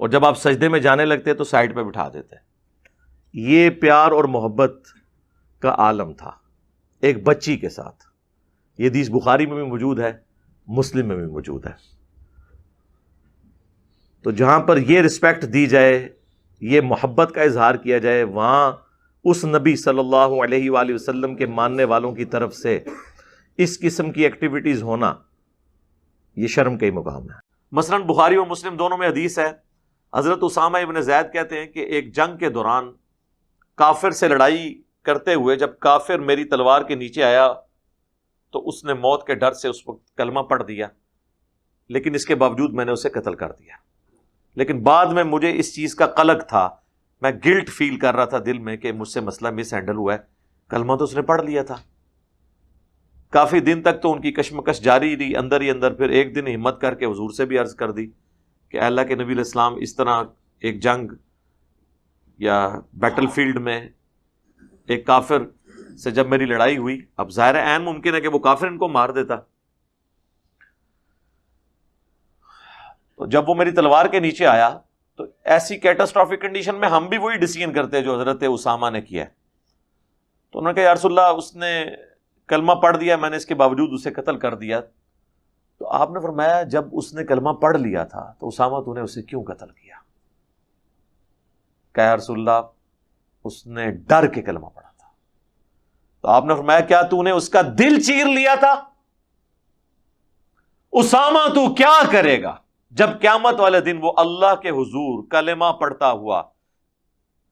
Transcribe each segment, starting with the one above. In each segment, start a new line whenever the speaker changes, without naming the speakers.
اور جب آپ سجدے میں جانے لگتے تو سائڈ پہ بٹھا دیتے. یہ پیار اور محبت کا عالم تھا ایک بچی کے ساتھ. یہ حدیث بخاری میں بھی موجود ہے, مسلم میں بھی موجود ہے. تو جہاں پر یہ رسپیکٹ دی جائے, یہ محبت کا اظہار کیا جائے, وہاں اس نبی صلی اللہ علیہ وآلہ وسلم کے ماننے والوں کی طرف سے اس قسم کی ایکٹیویٹیز ہونا, یہ شرم کا ہی مقام ہے. مثلا بخاری اور مسلم دونوں میں حدیث ہے, حضرت اسامہ ابن زید کہتے ہیں کہ ایک جنگ کے دوران کافر سے لڑائی کرتے ہوئے جب کافر میری تلوار کے نیچے آیا تو اس نے موت کے ڈر سے اس وقت کلمہ پڑھ دیا, لیکن اس کے باوجود میں نے اسے قتل کر دیا. لیکن بعد میں مجھے اس چیز کا قلق تھا, میں گلٹ فیل کر رہا تھا دل میں کہ مجھ سے مسئلہ مس ہینڈل ہوا ہے, کلمہ تو اس نے پڑھ لیا تھا. کافی دن تک تو ان کی کشمکش جاری رہی اندر ہی اندر. پھر ایک دن ہمت کر کے حضور سے بھی عرض کر دی کہ اللہ کے نبی علیہ السلام, اس طرح ایک جنگ یا بیٹل فیلڈ میں ایک کافر سے جب میری لڑائی ہوئی, اب ظاہر ہے عین ممکن ہے کہ وہ کافر ان کو مار دیتا, تو جب وہ میری تلوار کے نیچے آیا تو ایسی کیٹاسٹرافک کنڈیشن میں ہم بھی وہی ڈیسیژن کرتے ہیں جو حضرت اسامہ نے کیا ہے. تو انہوں نے کہا یا رسول اللہ, اس نے کلمہ پڑھ دیا, میں نے اس کے باوجود اسے قتل کر دیا. تو آپ نے فرمایا جب اس نے کلمہ پڑھ لیا تھا تو اسامہ تو نے اسے کیوں قتل کیا؟ کہا یا رسول اللہ, اس نے ڈر کے کلمہ پڑھا تھا. تو آپ نے فرمایا کیا تو نے اس کا دل چیر لیا تھا؟ اسامہ تو کیا کرے گا جب قیامت والے دن وہ اللہ کے حضور کلمہ پڑھتا ہوا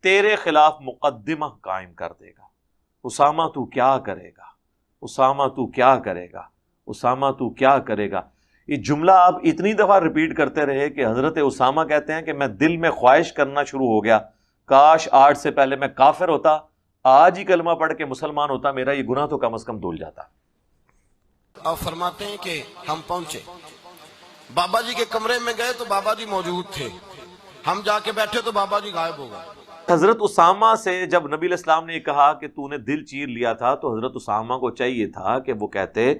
تیرے خلاف مقدمہ قائم کر دے گا. اسامہ تو کیا کرے گا, اسامہ تو کیا کرے گا, اسامہ تو کیا کرے گا. یہ جملہ آپ اتنی دفعہ ریپیٹ کرتے رہے کہ حضرت اسامہ کہتے ہیں کہ میں دل میں خواہش کرنا شروع ہو گیا, کاش آج سے پہلے میں کافر ہوتا, آج ہی کلمہ پڑھ کے مسلمان ہوتا, میرا یہ گناہ تو کم از کم دھل جاتا.
اب فرماتے ہیں کہ ہم پہنچے, بابا جی کے کمرے میں گئے تو بابا جی موجود تھے, ہم جا کے بیٹھے تو بابا جی غائب ہو گئے.
حضرت اسامہ سے جب نبی علیہ السلام نے یہ کہا کہ تو نے دل چیر لیا تھا, تو حضرت اسامہ کو چاہیے تھا کہ وہ کہتے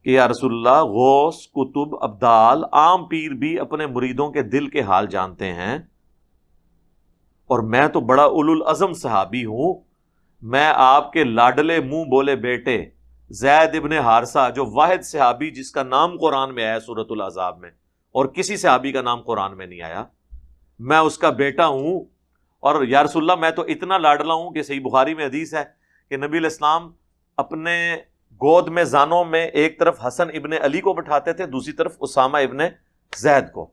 کہ یا رسول اللہ, غوث, کتب, ابدال, عام پیر بھی اپنے مریدوں کے دل کے حال جانتے ہیں, اور میں تو بڑا اولو العزم صحابی ہوں, میں آپ کے لاڈلے منہ بولے بیٹے زید ابن حارثہ, جو واحد صحابی جس کا نام قرآن میں آیا سورۃ الاحزاب میں, اور کسی صحابی کا نام قرآن میں نہیں آیا, میں اس کا بیٹا ہوں. اور یا رسول اللہ, میں تو اتنا لاڈلا ہوں کہ صحیح بخاری میں حدیث ہے کہ نبی علیہ السلام اپنے گود میں زانوں میں ایک طرف حسن ابن علی کو بٹھاتے تھے, دوسری طرف اسامہ ابن زید کو.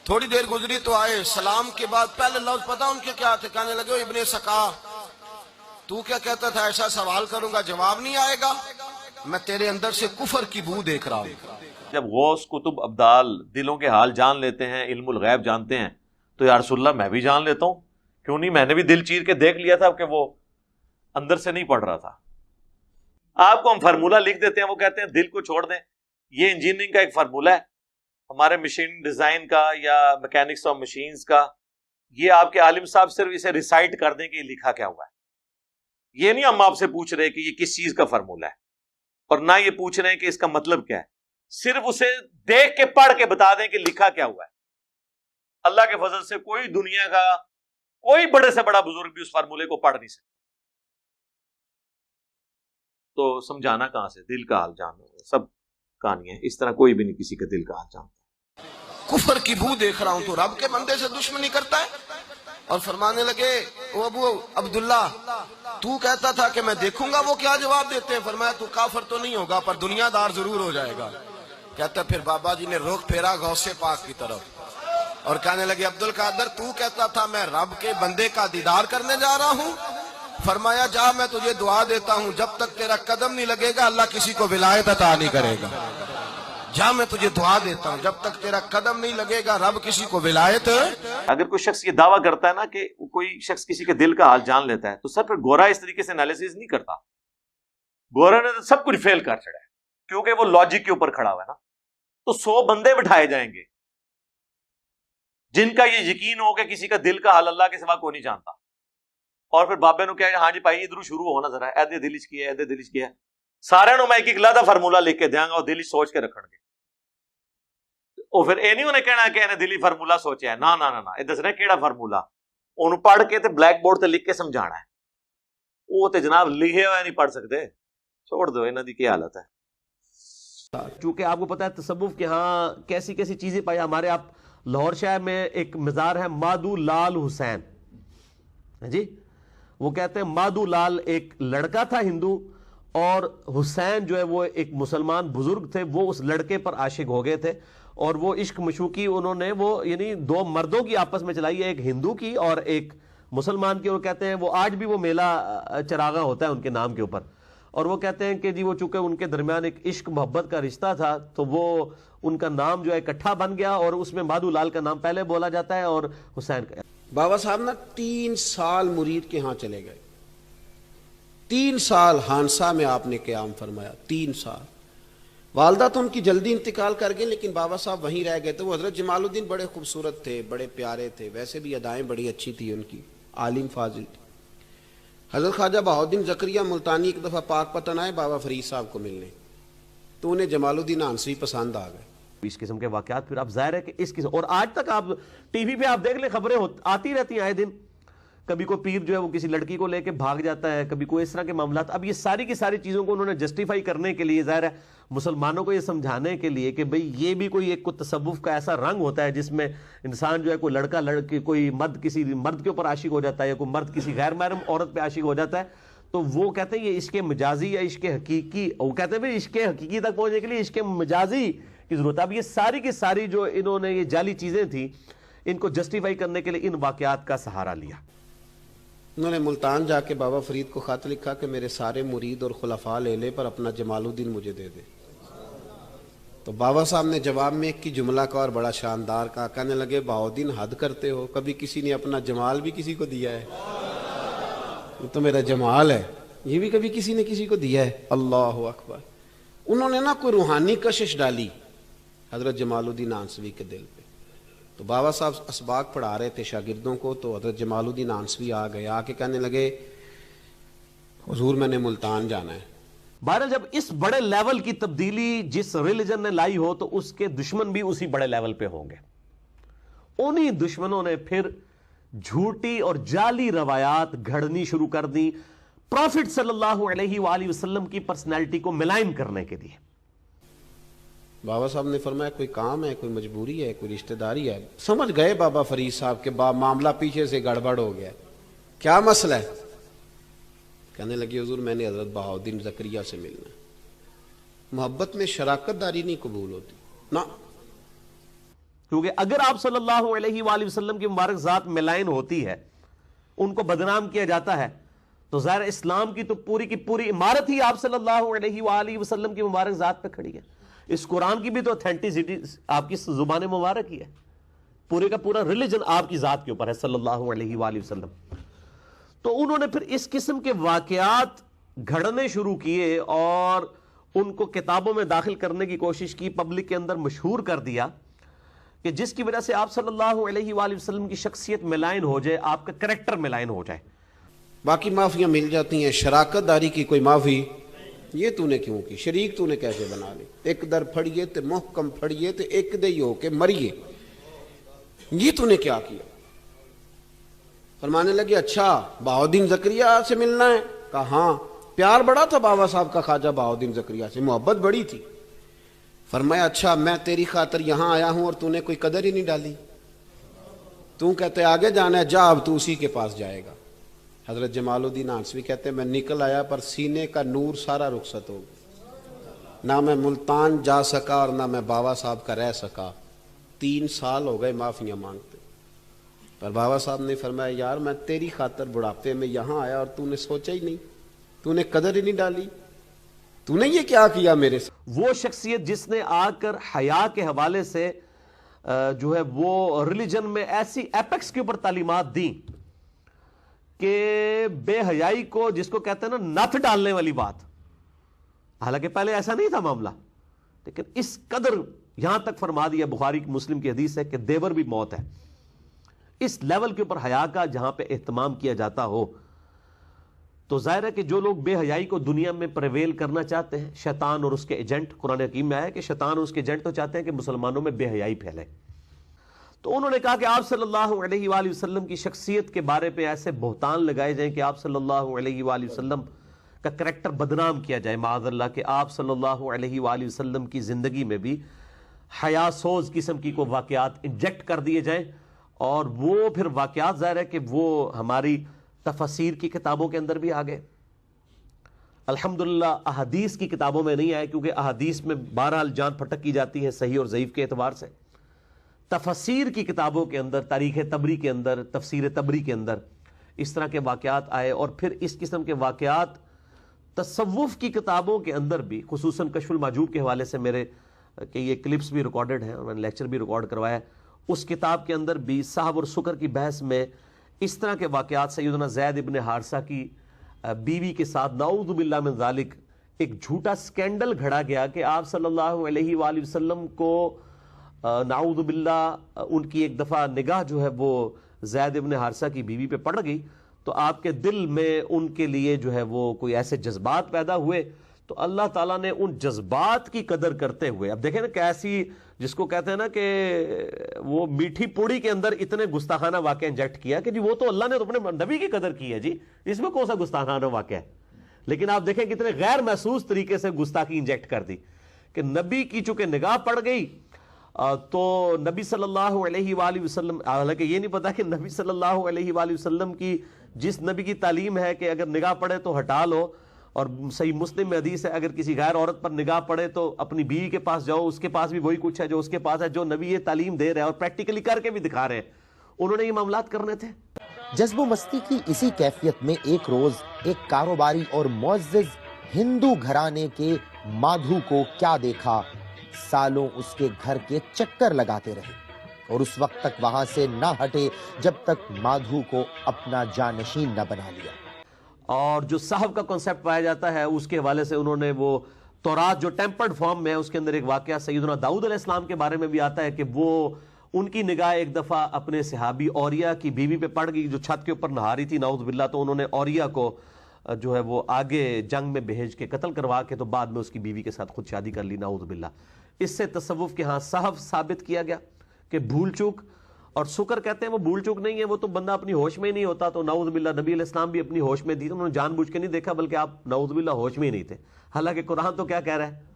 تھوڑی دیر گزری تو آئے, سلام کے بعد پہلے لفظ پتا ان کے کیا تھے, کہنے لگے ابن سکا, تو کیا کہتا تھا ایسا سوال کروں گا جواب نہیں آئے گا, میں تیرے اندر سے کفر کی بو دیکھ رہا ہوں.
جب غوث, کتب, ابدال دلوں کے حال جان لیتے ہیں, علم الغیب جانتے ہیں, تو یا رسول اللہ میں بھی جان لیتا ہوں, کیوں نہیں, میں نے بھی دل چیر کے دیکھ لیا تھا کہ وہ اندر سے نہیں پڑھ رہا تھا. آپ کو ہم فارمولہ لکھ دیتے ہیں, وہ کہتے ہیں دل کو چھوڑ دیں, یہ انجینئرنگ کا ایک فارمولہ ہے ہمارے مشین ڈیزائن کا یا میکینکس آف مشینز کا. یہ آپ کے عالم صاحب صرف اسے ریسائٹ کر دیں کہ یہ لکھا کیا ہوا ہے. یہ نہیں ہم آپ سے پوچھ رہے کہ یہ کس چیز کا فارمولہ ہے, اور نہ یہ پوچھ رہے ہیں کہ اس کا مطلب کیا ہے, صرف اسے دیکھ کے پڑھ کے بتا دیں کہ لکھا کیا ہوا ہے. اللہ کے فضل سے کوئی دنیا کا کوئی بڑے سے بڑا بزرگ بھی اس فارمولے کو پڑھ نہیں سکتا. تو سمجھانا کہاں سے, دل کا حال جاننا, سب کہانی ہے اس طرح, کوئی بھی نہیں کسی کا دل کا حال جانتا.
کفر کی بو دیکھ رہا ہوں, تو رب کے بندے سے دشمنی کرتا ہے. اور فرمانے لگے وہ ابو عبداللہ, تو کہتا تھا کہ میں دیکھوں گا وہ کیا جواب دیتے ہیں. فرمایا تو کافر تو نہیں ہوگا پر دنیا دار ضرور ہو جائے گا. کہتا پھر بابا جی نے رخ پھیرا غوث پاک کی طرف اور کہنے لگے عبد القادر, تو کہتا تھا میں رب کے بندے کا دیدار کرنے جا رہا ہوں. فرمایا جا, میں تجھے دعا دیتا ہوں, جب تک تیرا قدم نہیں لگے گا اللہ کسی کو ولایت عطا نہیں کرے گا. جا, میں تجھے دعا دیتا ہوں, جب تک تیرا قدم نہیں لگے گا رب کسی کو ولایت.
اگر کوئی شخص یہ دعویٰ کرتا ہے نا کہ کوئی شخص کسی کے دل کا حال جان لیتا ہے, تو سر پھر گورا اس طریقے سے انالیسس نہیں کرتا. گورا نے تو سب کچھ فیل کر چڑھا ہے, کیونکہ وہ لاجک کے اوپر کھڑا ہوا ہے نا. تو 100 بندے بٹھائے جائیں گے جن کا یہ یقین ہو کہ کسی کا دل کا حال اللہ کے سوا کوئی نہیں جانتا, اور پھر بابے نو کہا ہاں جی بھائی ادھر شروع ہونا ذرا, ایدے دلچ کیا ایدے دلچ کیا, سارے نو میں ایک لادہ فارمولہ لکھ کے دیاں گا اور دل سوچ کے رکھن گے. وہ پھر یہ نہیں انہیں کہنا کہ انہیں دلی فارمولا سوچا ہے، نہ نہ نہ، یہ دسنا کیڑا فارمولا، انہوں پڑھ کے تے بلیک بورڈ تے لکھ کے سمجھانا ہے، وہ تے جناب لکھے ہوئے نہیں پڑھ سکتے، چھوڑ دو انہوں دی کیا حالت ہے۔
چونکہ آپ کو پتا ہے تصوف کے ہاں کیسی کیسی چیزیں پائی، ہمارے آپ لاہور شہر میں ایک مزار ہے مادو لال حسین، جی وہ کہتے ہیں مادو لال ایک لڑکا تھا ہندو، اور حسین جو ہے وہ ایک مسلمان بزرگ تھے، وہ اس لڑکے پر عاشق ہو گئے تھے، اور وہ عشق مشوقی انہوں نے وہ یعنی دو مردوں کی آپس میں چلائی ہے، ایک ہندو کی اور ایک مسلمان کی، اور کہتے ہیں وہ آج بھی وہ میلہ چراغاں ہوتا ہے ان کے نام کے اوپر، اور وہ کہتے ہیں کہ جی وہ چونکہ ان کے درمیان ایک عشق محبت کا رشتہ تھا تو وہ ان کا نام جو ہے اکٹھا بن گیا، اور اس میں مادو لال کا نام پہلے بولا جاتا ہے اور حسین کا۔
بابا صاحب نا 3 سال مرید کے ہاں چلے گئے، 3 سال ہانسا میں آپ نے قیام فرمایا، 3 سال۔ والدہ تو ان کی جلدی انتقال کر گئی، لیکن بابا صاحب وہیں رہ گئے تھے۔ وہ حضرت جمال الدین بڑے خوبصورت تھے، بڑے پیارے تھے، ویسے بھی ادائیں بڑی اچھی تھی ان کی، عالم فاضل تھی۔ حضرت خواجہ بہاؤالدین زکریا ملتانی ایک دفعہ پاک پتن آئے بابا فرید صاحب کو ملنے، تو انہیں جمال الدین آنسوی پسند آ گئے۔
اس قسم کے واقعات پھر آپ ظاہر ہے کہ اس قسم، اور آج تک آپ ٹی وی پہ آپ دیکھ لیں خبریں آتی رہتی ہیں آئے دن، کبھی کوئی پیر جو ہے وہ کسی لڑکی کو لے کے بھاگ جاتا ہے، کبھی کوئی اس طرح کے معاملات۔ اب یہ ساری کی ساری چیزوں کو انہوں نے جسٹیفائی کرنے کے لیے، ظاہر ہے مسلمانوں کو یہ سمجھانے کے لیے کہ بھئی یہ بھی کوئی ایک تصوف کا ایسا رنگ ہوتا ہے جس میں انسان جو ہے کوئی لڑکا لڑکی، کوئی مرد کسی مرد کے اوپر عاشق ہو جاتا ہے، یا کوئی مرد کسی غیر محرم عورت پہ عاشق ہو جاتا ہے، تو وہ کہتے ہیں یہ عشق مجازی یا عشق حقیقی، وہ کہتے ہیں بھئی عشق حقیقی تک پہنچنے کے لیے عشق مجازی کی ضرورت ہے۔ اب یہ ساری کی ساری جو انہوں نے یہ جعلی چیزیں تھیں، ان کو جسٹیفائی کرنے کے لیے ان واقعات کا سہارا لیا۔
انہوں نے ملتان جا کے بابا فرید کو خط لکھا کہ میرے سارے مرید اور خلفاء لے لے پر اپنا جمال الدین مجھے دے دے۔ تو بابا صاحب نے جواب میں ایک کی جملہ کا اور بڑا شاندار کہا، کہنے لگے بہاؤالدین حد کرتے ہو، کبھی کسی نے اپنا جمال بھی کسی کو دیا ہے؟ یہ تو میرا جمال ہے، یہ بھی کبھی کسی نے کسی کو دیا ہے؟ اللہ اکبر۔ انہوں نے نا کوئی روحانی کشش ڈالی حضرت جمال الدین آنسوی کے دل پہ۔ تو بابا صاحب اسباق پڑھا رہے تھے شاگردوں کو، تو حضرت جمال الدین آنسوی آ گئے، آ کے کہنے لگے حضور میں نے ملتان جانا ہے۔
بہرحال جب اس بڑے لیول کی تبدیلی جس ریلیجن نے لائی ہو تو اس کے دشمن بھی اسی بڑے لیول پہ ہوں گے۔ انہی دشمنوں نے پھر جھوٹی اور جعلی روایات گھڑنی شروع کر دی پروفٹ صلی اللہ علیہ وآلہ وسلم کی پرسنالٹی کو ملائم کرنے کے لیے۔
بابا صاحب نے فرمایا کوئی کام ہے، کوئی مجبوری ہے، کوئی رشتہ داری ہے۔ سمجھ گئے بابا فرید صاحب کے معاملہ پیچھے سے گڑبڑ ہو گیا، کیا مسئلہ ہے؟ کہنے لگے حضور میں نے حضرت بہاؤالدین زکریا سے ملنا ہے۔ محبت میں شراکت داری نہیں قبول ہوتی نہ،
کیونکہ اگر آپ صلی اللہ علیہ وآلہ وسلم کی مبارک ذات ملائن ہوتی ہے، ان کو بدنام کیا جاتا ہے، تو ظاہر اسلام کی تو پوری کی پوری عمارت ہی آپ صلی اللہ علیہ وآلہ وسلم کی مبارک ذات پہ کھڑی ہے۔ اس قرآن کی بھی تو اتھینٹسٹی آپ کی زبان مبارک ہی ہے، پورے کا پورا ریلیجن آپ کی ذات کے اوپر ہے صلی اللہ علیہ وآلہ وسلم۔ تو انہوں نے پھر اس قسم کے واقعات گھڑنے شروع کیے اور ان کو کتابوں میں داخل کرنے کی کوشش کی، پبلک کے اندر مشہور کر دیا، کہ جس کی وجہ سے آپ صلی اللہ علیہ وآلہ وسلم کی شخصیت ملائن ہو جائے، آپ کا کریکٹر ملائن ہو جائے۔
باقی معافیاں مل جاتی ہیں، شراکت داری کی کوئی معافی یہ تو نے کیوں کی؟ شریک تو نے کیسے بنا لی؟ ایک در پھڑیے تے محکم پھڑیے تے ایک دے ہو کے مریے، یہ تو نے کیا کیا؟ فرمانے لگے اچھا بہاؤالدین زکریا سے ملنا ہے؟ کہا ہاں۔ پیار بڑا تھا بابا صاحب کا خواجہ بہاؤالدین زکریا سے، محبت بڑی تھی۔ فرمایا اچھا میں تیری خاطر یہاں آیا ہوں اور تو نے کوئی قدر ہی نہیں ڈالی، تو کہتے آگے جانا ہے، جا اب تو اسی کے پاس جائے گا۔ حضرت جمال الدین آنسوی کہتے ہیں میں نکل آیا پر سینے کا نور سارا رخصت ہو گیا، نہ میں ملتان جا سکا اور نہ میں بابا صاحب کا رہ سکا۔ 3 سال ہو گئے معافیاں مانگتے، پر بابا صاحب نے فرمایا یار میں تیری خاطر بڑھاپے میں یہاں آیا اور تو نے سوچا ہی نہیں، تو نے قدر ہی نہیں ڈالی، تو نے یہ کیا کیا میرے ساتھ؟
وہ شخصیت جس نے آ کر حیا کے حوالے سے جو ہے وہ ریلیجن میں ایسی ایپیکس کے اوپر تعلیمات دیں کہ بے حیائی کو، جس کو کہتے ہیں نا نتھ ڈالنے والی بات، حالانکہ پہلے ایسا نہیں تھا معاملہ، لیکن اس قدر یہاں تک فرما دیا، بخاری مسلم کی حدیث ہے کہ دیور بھی موت ہے۔ اس لیول کے اوپر حیا کا جہاں پہ اہتمام کیا جاتا ہو، تو ظاہر ہے کہ جو لوگ بے حیائی کو دنیا میں پریویل کرنا چاہتے ہیں، شیطان اور اس کے ایجنٹ، قرآن حکیم میں آیا کہ شیطان اور اس کے ایجنٹ تو چاہتے ہیں کہ مسلمانوں میں بے حیائی پھیلے. تو انہوں نے کہا کہ آپ صلی اللہ علیہ وآلہ وسلم کی شخصیت کے بارے پہ ایسے بہتان لگائے جائیں کہ آپ صلی اللہ علیہ وآلہ وسلم کا کریکٹر بدنام کیا جائے، معاذ اللہ، کہ آپ صلی اللہ علیہ وآلہ وسلم کی زندگی میں بھی حیا سوز قسم کی کو واقعات انجیکٹ کر دیے جائیں، اور وہ پھر واقعات ظاہر ہے کہ وہ ہماری تفسیر کی کتابوں کے اندر بھی آ گئے. الحمدللہ احادیث کی کتابوں میں نہیں آئے، کیونکہ احادیث میں بہرحال جان پھٹک کی جاتی ہے صحیح اور ضعیف کے اعتبار سے. تفسیر کی کتابوں کے اندر، تاریخ تبری کے اندر، تفسیر تبری کے اندر اس طرح کے واقعات آئے، اور پھر اس قسم کے واقعات تصوف کی کتابوں کے اندر بھی، خصوصاً کشف المحجوب کے حوالے سے میرے کہ یہ کلپس بھی ریکارڈڈ ہیں اور میں نے لیکچر بھی ریکارڈ کروایا ہے، اس کتاب کے اندر بھی صحب اور سکر کی بحث میں اس طرح کے واقعات، سیدنا زید ابن حارثہ کی بیوی کے ساتھ نعوذ باللہ من ذالک ایک جھوٹا سکینڈل گھڑا گیا کہ آپ صلی اللہ علیہ وآلہ وسلم کو نعوذ باللہ ان کی ایک دفعہ نگاہ جو ہے وہ زید ابن حارثہ کی بیوی پہ پڑ گئی، تو آپ کے دل میں ان کے لیے جو ہے وہ کوئی ایسے جذبات پیدا ہوئے، تو اللہ تعالیٰ نے ان جذبات کی قدر کرتے ہوئے، اب دیکھیں نا کیسی، جس کو کہتے ہیں نا کہ وہ میٹھی پوڑی کے اندر اتنے گستاخانہ واقعہ انجیکٹ کیا کہ جی وہ تو اللہ نے تو اپنے نبی کی قدر کی ہے، جی اس میں کون سا گستاخانہ واقعہ ہے. لیکن آپ دیکھیں کتنے غیر محسوس طریقے سے گستاخی انجیکٹ کر دی کہ نبی کی چونکہ نگاہ پڑ گئی تو نبی صلی اللہ علیہ وآلہ وسلم، حالانکہ یہ نہیں پتا کہ نبی صلی اللہ علیہ وآلہ وسلم کی جس نبی کی تعلیم ہے کہ اگر نگاہ پڑے تو ہٹا لو، اور صحیح مسلم میں حدیث ہے اگر کسی غیر عورت پر نگاہ پڑے تو اپنی بیوی کے پاس جاؤ، اس کے پاس بھی وہی کچھ ہے جو اس کے پاس ہے، جو نبی یہ تعلیم دے رہا ہے اور پریکٹیکلی کر کے بھی دکھا رہے ہیں. انہوں نے یہ معاملات کرنے تھے.
جذب و مستی کی اسی کیفیت میں ایک روز ایک کاروباری اور معزز ہندو گھرانے کے مادھو کو کیا دیکھا، سالوں اس کے گھر کے چکر لگاتے رہے اور اس وقت تک وہاں سے نہ ہٹے جب تک مادھو کو اپنا جانشین نہ بنا لیا.
اور جو صاحب کا کنسیپٹ پایا جاتا ہے اس کے حوالے سے انہوں نے وہ تورات جو ٹیمپرڈ فارم میں ہے اس کے اندر ایک واقعہ سیدنا داؤد علیہ السلام کے بارے میں بھی آتا ہے کہ وہ ان کی نگاہ ایک دفعہ اپنے صحابی اوریا کی بیوی پہ پڑ گئی جو چھت کے اوپر نہا رہی تھی نعوذ باللہ، تو انہوں نے اوریا کو جو ہے وہ آگے جنگ میں بھیج کے قتل کروا کے تو بعد میں اس کی بیوی کے ساتھ خود شادی کر لی نعوذ باللہ. اس سے تصوف کے ہاں صحف ثابت کیا گیا کہ بھول چوک، اور سکر کہتے ہیں وہ بھول چوک نہیں ہے، وہ تو بندہ اپنی ہوش میں ہی نہیں ہوتا. تو نعوذ باللہ نبی علیہ السلام بھی اپنی ہوش میں دی، انہوں نے جان بوجھ کے نہیں دیکھا بلکہ آپ نعوذ باللہ ہوش میں ہی نہیں تھے. حالانکہ قرآن تو کیا کہہ رہا ہے،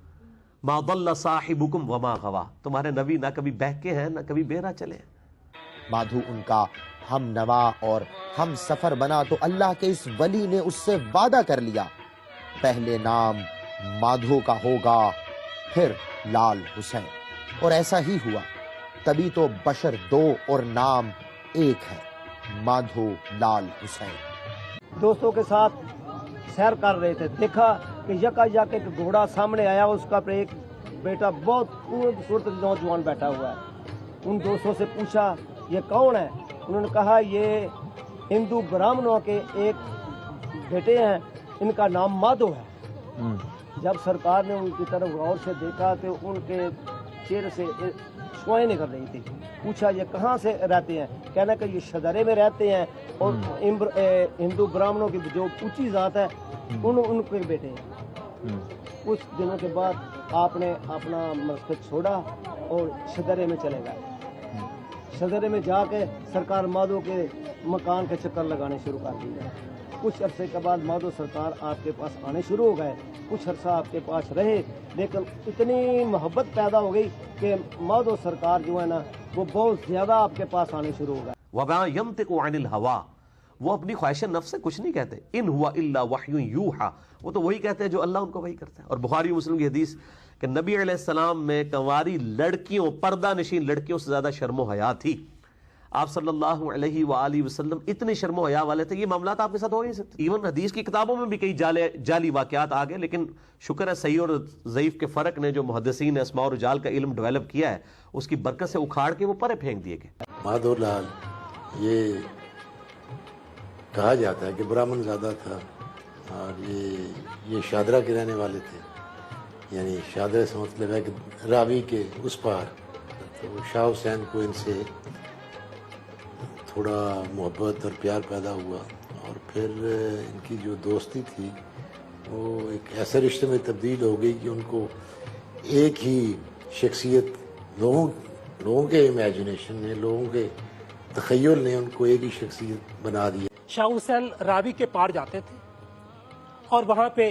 ما ضل صاحبکم وما غوا، تمہارے نبی نہ کبھی بہکے ہیں نہ کبھی بہرا چلے ہیں.
مادھو ان کا ہم نوا اور ہم سفر بنا تو اللہ کے اس ولی نے اس سے وعدہ کر لیا، پہلے نام مادھو کا ہوگا پھر لال حسین. اور ایسا ہی ہوا، تبھی تو بشر دو اور نام ایک ہے، مادھو لال حسین.
دوستوں کے ساتھ سیر کر رہے تھے، دیکھا کہ یکا یک ایک گھوڑا سامنے آیا، اس کا ایک بیٹا بہت خوبصورت نوجوان بیٹھا ہوا ہے. ان دوستوں سے پوچھا یہ کون ہے؟ انہوں نے کہا یہ ہندو برہمنوں کے ایک بیٹے ہیں، ان کا نام مادھو ہے. جب سرکار نے ان کی طرف غور سے دیکھا تو ان کے چہرے سے سوئیں نکل رہی تھی. پوچھا یہ کہاں سے رہتے ہیں؟ کہنا کہ یہ شدرے میں رہتے ہیں اور ہندو برہمنوں کی جو اونچی ذات ہے ان کے بیٹے ہیں. کچھ دنوں کے بعد آپ نے اپنا مسجد چھوڑا اور شدرے میں چلے گئے. شدرے میں جا کے سرکار مادھو کے مکان کے چکر لگانے شروع کر دیے. کچھ عرصے کے بعد مادھو سرکار آپ کے پاس آنے شروع ہو گئے. کچھ عرصہ آپ کے پاس رہے، لیکن اتنی محبت پیدا ہو گئی کہ مادھو سرکار جو ہے نا وہ بہت زیادہ آپ کے پاس آنے شروع ہو گئے.
وَمَا يَنْطِقُ عَنِ الْهَوَىٰ، وہ اپنی خواہش نفس سے کچھ نہیں کہتے. ان ہوا الا وحی یوحیٰ، وہ تو وہی کہتے ہیں جو اللہ ان کو وحی کرتا ہے. اور بخاری و مسلم کی حدیث کہ نبی علیہ السلام میں کنواری لڑکیوں، پردہ نشین لڑکیوں سے زیادہ شرم و حیا تھی. آپ صلی اللہ علیہ وآلہ وسلم اتنے شرم و حیا والے تھے، یہ معاملات آپ کے ساتھ ہو نہیں سکتے. ایون حدیث کی کتابوں میں بھی کئی جعلی واقعات آ گئے، لیکن شکر ہے صحیح اور ضعیف کے فرق نے جو محدثین اسماء و رجال کا علم ڈیولپ کیا ہے اس کی برکت سے اکھاڑ کے وہ پرے پھینک دیے گئے.
مادھو لال یہ کہا جاتا ہے کہ برہمن زادہ تھا، اور یہ شادرہ کے رہنے والے تھے. یعنی شادرہ سے مطلب ہے کہ راوی کے اس پار. تو شاہ حسین کو ان سے تھوڑا محبت اور پیار پیدا ہوا، اور پھر ان کی جو دوستی تھی وہ ایک ایسے رشتے میں تبدیل ہو گئی کہ ان کو ایک ہی شخصیت لوگوں کے امیجنیشن نے، لوگوں کے تخیل نے ان کو ایک ہی شخصیت بنا دیا۔
شاہ حسین راوی کے پار جاتے تھے اور وہاں پہ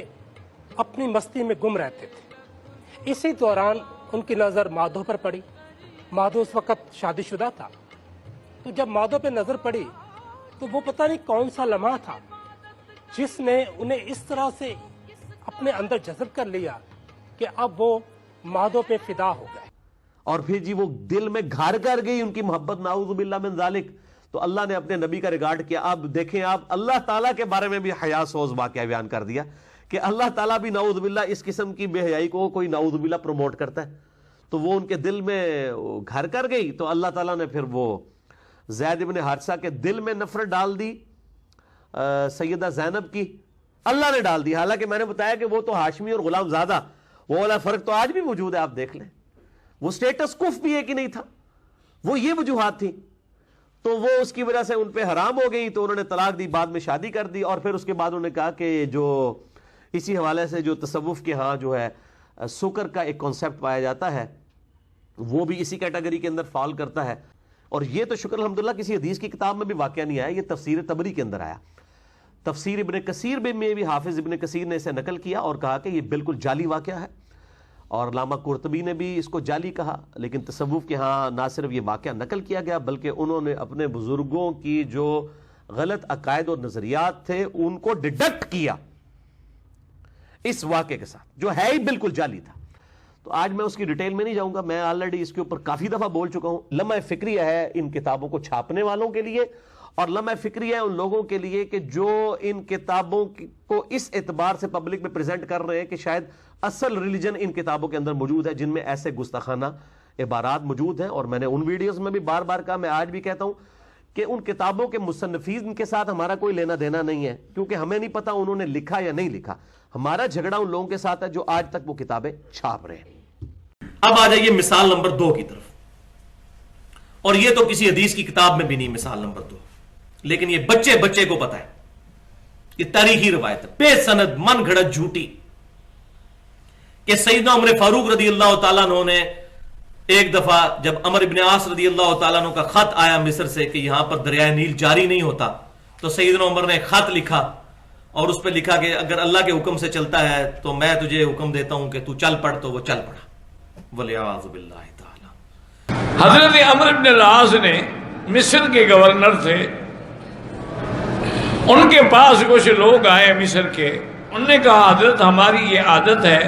اپنی مستی میں گم رہتے تھے۔ اسی دوران ان کی نظر مادھو پر پڑی۔ مادھو اس وقت شادی شدہ تھا، تو جب مادھو پہ نظر پڑی تو وہ پتہ نہیں کون سا لمحہ تھا جس نے انہیں اس طرح سے اپنے اندر جذب کر لیا کہ اب وہ مادھو پہ فدا ہو گئے۔
اور پھر جی وہ دل میں گھر کر گئی ان کی محبت، نعوذ باللہ من ذالک۔ تو اللہ نے اپنے نبی کا ریکارڈ کیا۔ اب دیکھیں آپ، اللہ تعالیٰ کے بارے میں بھی حیا سوز واقعہ بیان کر دیا کہ اللہ تعالیٰ بھی نعوذ باللہ اس قسم کی بے حیائی کو کوئی نعوذ باللہ پروموٹ کرتا ہے، تو وہ ان کے دل میں گھر کر گئی۔ تو اللہ تعالیٰ نے پھر وہ زید ابن حارثہ کے دل میں نفرت ڈال دی سیدہ زینب کی، اللہ نے ڈال دی۔ حالانکہ میں نے بتایا کہ وہ تو ہاشمی اور غلام زادہ، وہ والا فرق تو آج بھی موجود ہے، آپ دیکھ لیں۔ وہ سٹیٹس کف بھی ایک ہی نہیں تھا، وہ یہ وجوہات تھی، تو وہ اس کی وجہ سے ان پہ حرام ہو گئی، تو انہوں نے طلاق دی، بعد میں شادی کر دی۔ اور پھر اس کے بعد انہوں نے کہا کہ جو اسی حوالے سے جو تصوف کے ہاں جو ہے سکر کا ایک کانسیپٹ پایا جاتا ہے، وہ بھی اسی کیٹیگری کے اندر فال کرتا ہے۔ اور یہ تو شکر الحمدللہ کسی حدیث کی کتاب میں بھی واقعہ نہیں آیا، یہ تفسیر تبری کے اندر آیا۔ تفسیر ابن کثیر میں بھی حافظ ابن کثیر نے اسے نقل کیا اور کہا کہ یہ بالکل جعلی واقعہ ہے، اور علامہ قرطبی نے بھی اس کو جعلی کہا۔ لیکن تصوف کے ہاں نہ صرف یہ واقعہ نقل کیا گیا، بلکہ انہوں نے اپنے بزرگوں کی جو غلط عقائد اور نظریات تھے ان کو ڈیڈکٹ کیا اس واقعے کے ساتھ، جو ہے ہی بالکل جعلی تھا۔ تو آج میں اس کی ڈیٹیل میں نہیں جاؤں گا، میں آلریڈی اس کے اوپر کافی دفعہ بول چکا ہوں۔ لمحہ فکریہ ہے ان کتابوں کو چھاپنے والوں کے لیے، اور لمحہ فکریہ ہے ان لوگوں کے لیے کہ جو ان کتابوں کو اس اعتبار سے پبلک میں پریزنٹ کر رہے ہیں کہ شاید اصل ریلیجن ان کتابوں کے اندر موجود ہے، جن میں ایسے گستاخانہ عبارات موجود ہیں۔ اور میں نے ان ویڈیوز میں بھی بار بار کہا، میں آج بھی کہتا ہوں کہ ان کتابوں کے مصنفین کے ساتھ ہمارا کوئی لینا دینا نہیں ہے، کیونکہ ہمیں نہیں پتا انہوں نے لکھا یا نہیں لکھا۔ ہمارا جھگڑا ان لوگوں کے ساتھ ہے جو آج تک وہ کتابیں چھاپ رہے ہیں۔
اب آ جائیے مثال نمبر 2 کی طرف، اور یہ تو کسی حدیث کی کتاب میں بھی نہیں مثال نمبر 2، لیکن یہ بچے کو پتا ہے، یہ تاریخی روایت ہے بے سند من گھڑت جھوٹی، کہ سیدنا عمر فاروق رضی اللہ تعالیٰ عنہ نے ایک دفعہ جب عمر بن عاص رضی اللہ تعالیٰ عنہ کا خط آیا مصر سے کہ یہاں پر دریائے نیل جاری نہیں ہوتا، تو سیدنا عمر نے خط لکھا اور اس پہ لکھا کہ اگر اللہ کے حکم سے چلتا ہے تو میں تجھے حکم دیتا ہوں کہ تو چل پڑ، تو وہ چل پڑا، وَلِعَاذُ بِاللَّهِ تَعَالَى۔
حضرت عمر بن العاص نے مصر کے گورنر تھے، ان کے پاس کچھ لوگ آئے مصر کے، انہوں نے کہا حضرت ہماری یہ عادت ہے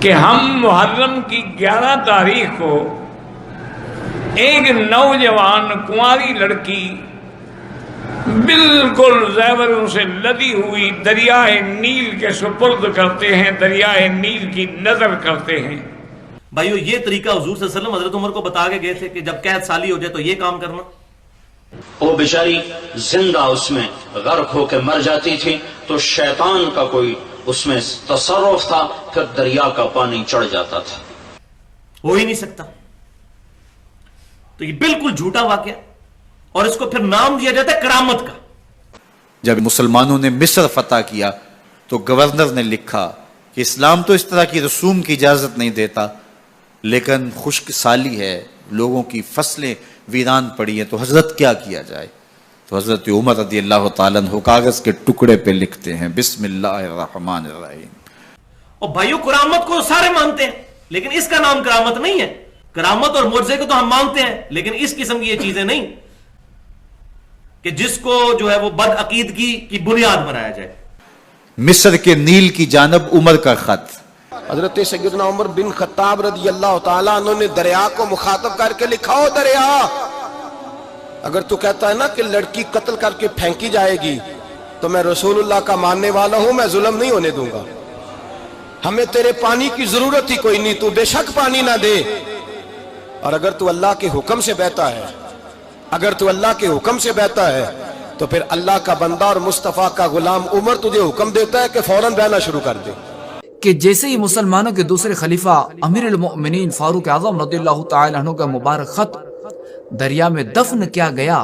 کہ ہم محرم کی 11 تاریخ کو ایک نوجوان کنواری لڑکی بالکل زیوروں سے لدی ہوئی دریائے نیل کے سپرد کرتے ہیں، دریائے نیل کی نظر کرتے ہیں۔
بھائیو یہ طریقہ حضور صلی اللہ علیہ وسلم حضرت عمر کو بتا کے گئے تھے کہ جب قید سالی ہو جائے تو یہ کام کرنا۔
وہ بیچاری زندہ اس میں غرق ہو کے مر جاتی تھی تو شیطان کا کوئی اس میں تصرف تھا، پھر دریا کا پانی چڑھ جاتا تھا۔
ہو ہی نہیں سکتا، تو یہ بالکل جھوٹا واقعہ، اور اس کو پھر نام دیا جاتا ہے کرامت کا۔
جب مسلمانوں نے مصر فتح کیا تو گورنر نے لکھا کہ اسلام تو اس طرح کی رسوم کی اجازت نہیں دیتا، لیکن خشک سالی ہے، لوگوں کی فصلیں ویران پڑی ہیں، تو حضرت کیا کیا جائے؟ تو حضرت عمر رضی اللہ تعالیٰ عنہ کاغذ کے ٹکڑے پہ لکھتے ہیں بسم اللہ الرحمن الرحیم۔
اور بھائیو کرامت کو سارے مانتے ہیں، لیکن اس کا نام کرامت نہیں ہے۔ کرامت اور معجزے کو تو ہم مانتے ہیں، لیکن اس قسم کی یہ چیزیں نہیں کہ جس کو جو ہے وہ بد عقیدگی کی بنیاد بنایا جائے۔
مصر کے نیل کی جانب عمر کا خط۔
حضرت سیدنا عمر بن خطاب رضی اللہ تعالیٰ عنہ نے دریا کو مخاطب کر کے لکھا، ہو دریا، اگر تو کہتا ہے نا کہ لڑکی قتل کر کے پھینکی جائے گی تو میں رسول اللہ کا ماننے والا ہوں، میں ظلم نہیں ہونے دوں گا، ہمیں تیرے پانی کی ضرورت ہی کوئی نہیں، تو بے شک پانی نہ دے، اور اگر تو اللہ کے حکم سے بہتا ہے، اگر تو اللہ کے حکم سے بہتا ہے تو پھر اللہ کا بندہ اور مصطفیٰ کا غلام عمر تجھے حکم دیتا ہے کہ فوراً بہنا شروع کر دے۔
کہ جیسے ہی مسلمانوں کے دوسرے خلیفہ امیر المؤمنین فاروق اعظم رضی اللہ تعالی عنہ کا مبارک خط دریا میں دفن کیا گیا،